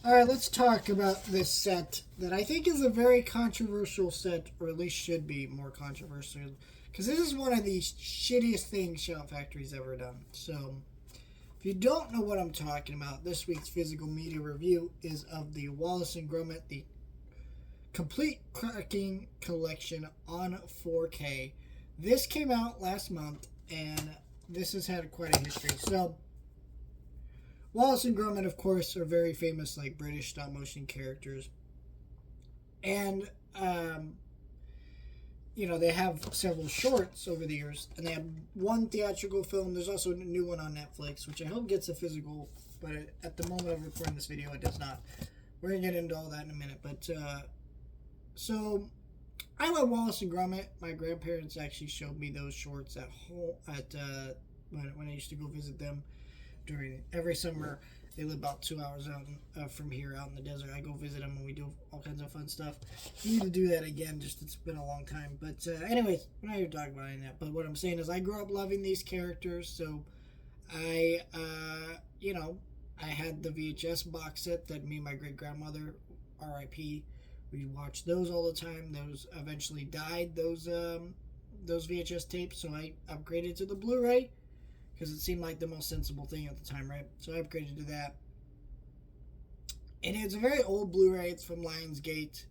All right, let's talk about this set that I think is a very controversial set, or at least should be more controversial, because this is one of the shittiest things Shout Factory's ever done. So, if you don't know what I'm talking about, this week's physical media review is of the Wallce and Gromit, the complete cracking collection on 4K. This came out last month, and this has had quite a history. So, Wallce and Gromit, of course, are very famous, like British stop motion characters, and they have several shorts over the years, and they have one theatrical film. There's also a new one on Netflix, which I hope gets a physical, but at the moment of recording this video, it does not. We're gonna get into all that in a minute, but so I love Wallce and Gromit. My grandparents actually showed me those shorts at home when I used to go visit them. During every summer, they live about 2 hours out from here, out in the desert. I go visit them and we do all kinds of fun stuff. We need to do that again. Just it's been a long time. But anyways, we're not even talking about any of that. But what I'm saying is, I grew up loving these characters, so I had the VHS box set that me and my great grandmother, R.I.P. We watched those all the time. Those eventually died. Those VHS tapes. So I upgraded to the Blu-ray, because it seemed like the most sensible thing at the time, right? So I upgraded to that. And it's a very old Blu-ray. It's from Lionsgate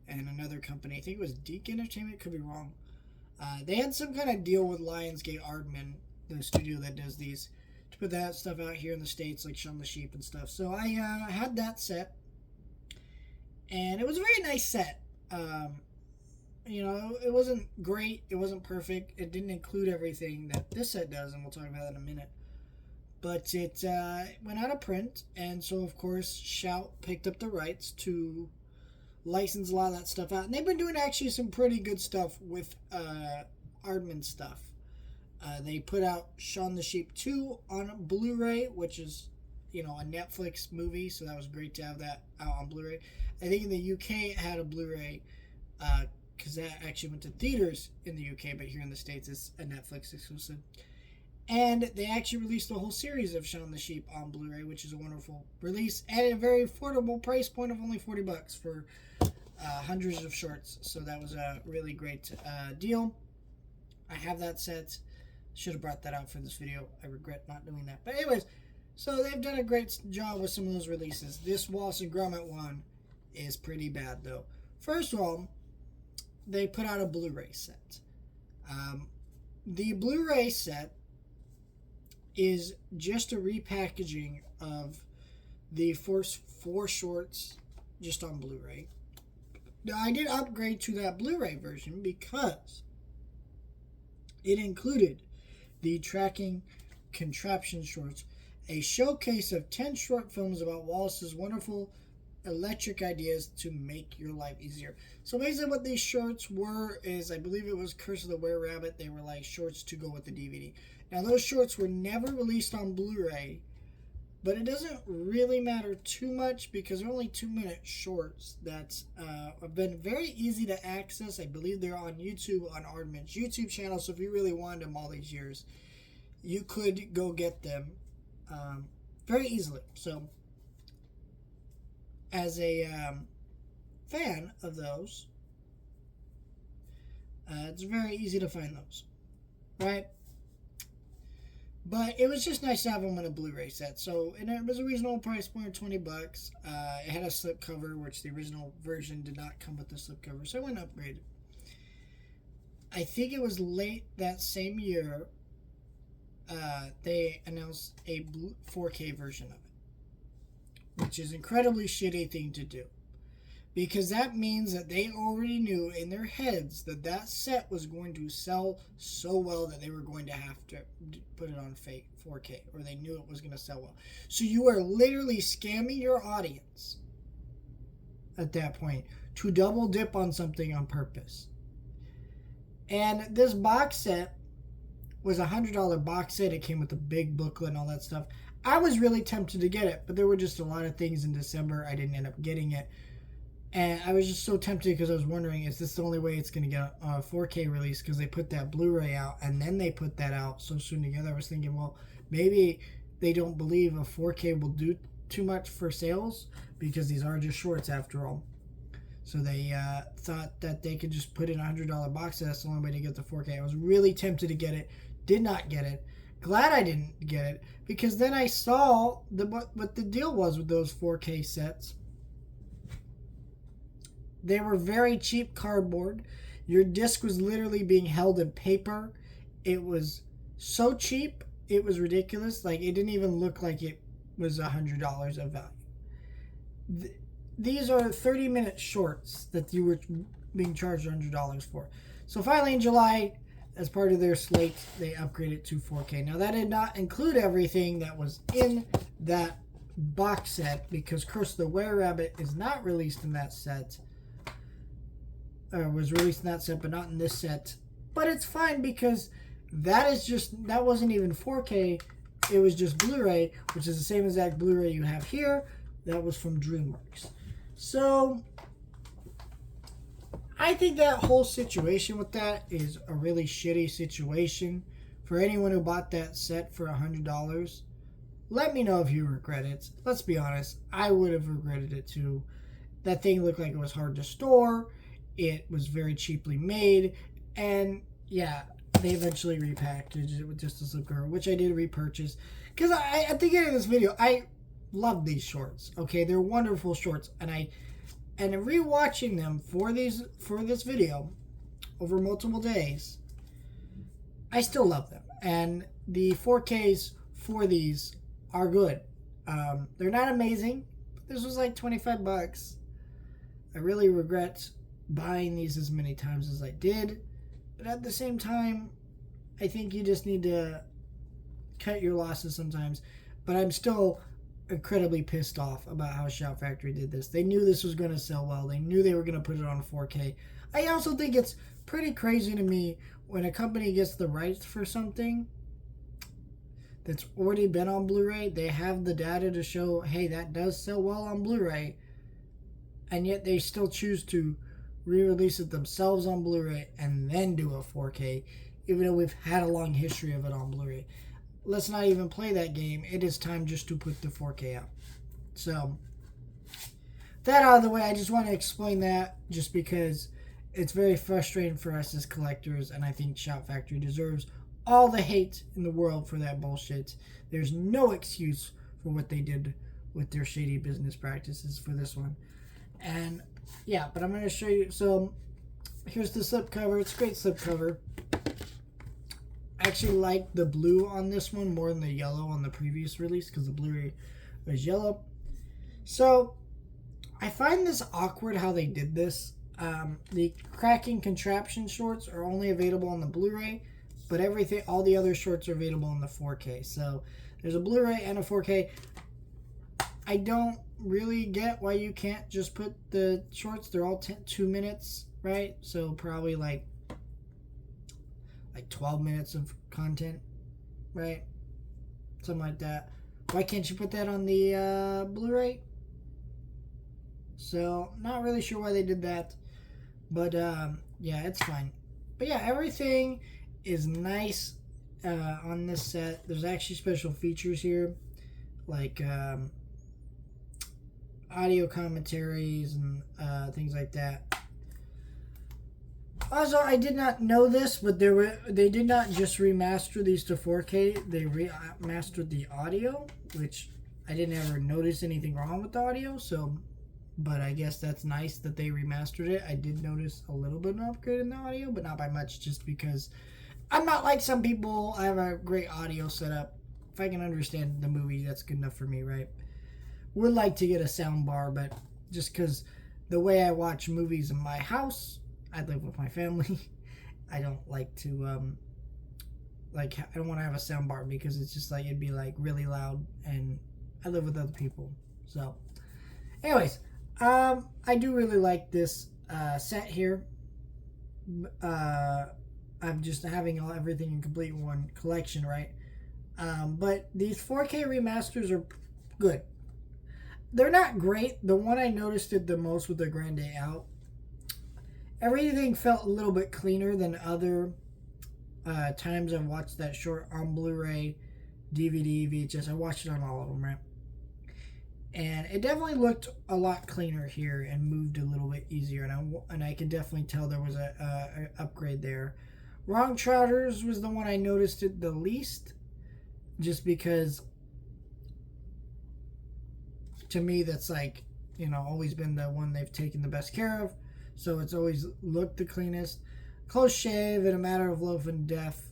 and another company. I think it was Deke Entertainment. Could be wrong. They had some kind of deal with Lionsgate Aardman, the studio that does these, to put that stuff out here in the States, like Shaun the Sheep and stuff. So I had that set. And it was a very nice set. It wasn't great. It wasn't perfect. It didn't include everything that this set does, and we'll talk about that in a minute. But it went out of print, and so, of course, Shout picked up the rights to license a lot of that stuff out. And they've been doing actually some pretty good stuff with Aardman stuff. They put out Shaun the Sheep 2 on Blu-ray, which is, a Netflix movie, so that was great to have that out on Blu-ray. I think in the UK it had a Blu-ray, because that actually went to theaters in the UK, but here in the States it's a Netflix exclusive. And they actually released the whole series of Shaun the Sheep on Blu-ray, which is a wonderful release at a very affordable price point of only $40 for hundreds of shorts. So that was a really great deal. I have that set. Should have brought that out for this video. I regret not doing that. But anyways, so they've done a great job with some of those releases. This Wallce and Gromit one is pretty bad, though. First of all, they put out a Blu-ray set. The Blu-ray set is just a repackaging of the first 4 shorts just on Blu-ray. Now, I did upgrade to that Blu-ray version because it included the tracking contraption shorts, a showcase of 10 short films about Wallace's wonderful electric ideas to make your life easier. So basically what these shorts were is, I believe it was Curse of the Were-Rabbit. They were like shorts to go with the DVD. Now those shorts were never released on Blu-ray, but it doesn't really matter too much because they're only 2-minute shorts that have been very easy to access. I believe they're on YouTube, on Aardman's YouTube channel, so if you really wanted them all these years, you could go get them very easily. So as a fan of those, it's very easy to find those, right? But it was just nice to have them in a Blu-ray set. So, and it was a reasonable price point of $20. It had a slipcover, which the original version did not come with the slipcover, so I went and upgraded. I think it was late that same year they announced a 4K version of it, which is an incredibly shitty thing to do, because that means that they already knew in their heads that that set was going to sell so well that they were going to have to put it on fake 4K, or they knew it was going to sell well. So you are literally scamming your audience at that point to double dip on something on purpose. And this box set was a $100 box set. It came with a big booklet and all that stuff. I was really tempted to get it, but there were just a lot of things in December. I didn't end up getting it. And I was just so tempted because I was wondering, is this the only way it's going to get a 4K release? Because they put that Blu-ray out and then they put that out so soon together. I was thinking, well, maybe they don't believe a 4K will do too much for sales because these are just shorts after all. So they thought that they could just put in a $100 box set. That's the only way to get the 4K. I was really tempted to get it. Did not get it. Glad I didn't get it because then I saw what the deal was with those 4K sets. They were very cheap cardboard. Your disc was literally being held in paper. It was so cheap, it was ridiculous. Like, it didn't even look like it was $100 of value. These are 30-minute shorts that you were being charged $100 for. So finally in July, as part of their slate, they upgraded to 4K. Now that did not include everything that was in that box set because Curse of the Were-Rabbit is not released in that set. Or was released in that set, but not in this set. But it's fine because that wasn't even 4K. It was just Blu-ray, which is the same exact Blu-ray you have here. That was from DreamWorks. So I think that whole situation with that is a really shitty situation for anyone who bought that set for $100. Let me know if you regret it. Let's be honest, I would have regretted it too. That thing looked like it was hard to store. It was very cheaply made, and yeah, they eventually repackaged it with just a slipcover, which I did repurchase. Because at the beginning of this video, I love these shorts. Okay, they're wonderful shorts, and rewatching them for this video over multiple days, I still love them. And the 4Ks for these are good. They're not amazing, but this was like $25. I really regret buying these as many times as I did, but at the same time, I think you just need to cut your losses sometimes. But I'm still incredibly pissed off about how Shout Factory did this. They knew this was going to sell well. They knew they were going to put it on 4K. I also think it's pretty crazy to me when a company gets the rights for something that's already been on Blu-ray. They have the data to show, hey, that does sell well on Blu-ray, and yet they still choose to re-release it themselves on Blu-ray and then do a 4K, even though we've had a long history of it on Blu-ray. Let's not even play that game. It is time just to put the 4K out. So, that out of the way, I just want to explain that just because it's very frustrating for us as collectors, and I think Shout Factory deserves all the hate in the world for that bullshit. There's no excuse for what they did with their shady business practices for this one. And yeah, but I'm going to show you. So here's the slipcover. It's a great slipcover. I actually like the blue on this one more than the yellow on the previous release because the Blu-ray was yellow. So I find this awkward how they did this. The cracking contraption shorts are only available on the Blu-ray, but all the other shorts are available on the 4K. So there's a Blu-ray and a 4K. I don't really get why you can't just put the shorts. They're all 2 minutes, right? So probably like 12 minutes of content, right? Something like that. Why can't you put that on the Blu-ray? So not really sure why they did that, but yeah, it's fine. But yeah, everything is nice on this set. There's actually special features here, like audio commentaries and things like that. Also, I did not know this, but they did not just remaster these to 4K. They remastered the audio, which I didn't ever notice anything wrong with the audio. So, but I guess that's nice that they remastered it. I did notice a little bit of an upgrade in the audio, but not by much, just because I'm not like some people. I have a great audio setup. If I can understand the movie, that's good enough for me, right? Would like to get a sound bar, but just because the way I watch movies in my house, I live with my family. I don't like to I don't want to have a sound bar because it's just like it'd be like really loud, and I live with other people. So, anyways, I do really like this set here. I'm just having everything in complete one collection, right? But these 4K remasters are good. They're not great. The one I noticed it the most with the Grande Out. Everything felt a little bit cleaner than other times I've watched that short on Blu-ray, DVD, VHS. I watched it on all of them, right? And it definitely looked a lot cleaner here and moved a little bit easier. And I could definitely tell there was a upgrade there. Wrong Trousers was the one I noticed it the least, just because to me that's like, always been the one they've taken the best care of. So it's always looked the cleanest. Close shave in A Matter of Loaf and Death.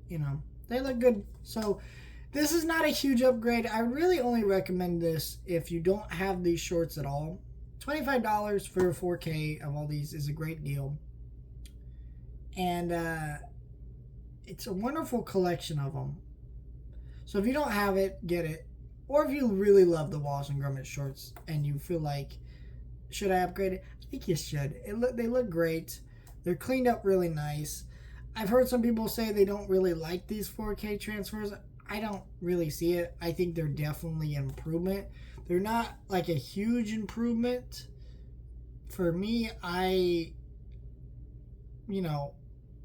They look good. So this is not a huge upgrade. I really only recommend this if you don't have these shorts at all. $25 for 4K of all these is a great deal. And it's a wonderful collection of them. So if you don't have it, get it. Or if you really love the Wallce and Gromit shorts and you feel like, should I upgrade it? I think you should. They look great. They're cleaned up really nice. I've heard some people say they don't really like these 4K transfers. I don't really see it. I think they're definitely an improvement. They're not like a huge improvement. For me, I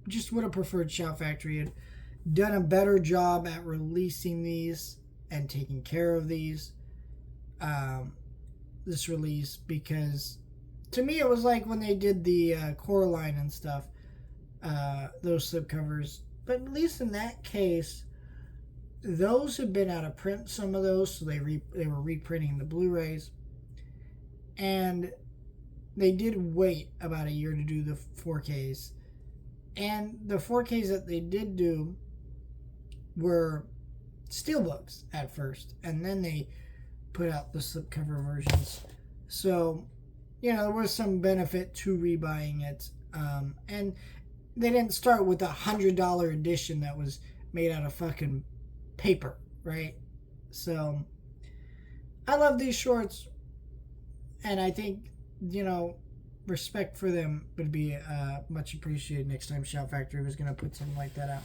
just would have preferred Shout Factory had done a better job at releasing these and taking care of these. This release, because to me it was like when they did the Coraline and stuff, those slipcovers. But at least in that case, those had been out of print, some of those, so they were reprinting the Blu-rays, and they did wait about a year to do the 4Ks. And the 4Ks that they did do were steelbooks at first, and then they put out the slipcover versions. So, there was some benefit to rebuying it. And they didn't start with a $100 edition that was made out of fucking paper, right? So, I love these shorts, and I think, respect for them would be much appreciated next time Shout Factory was going to put something like that out.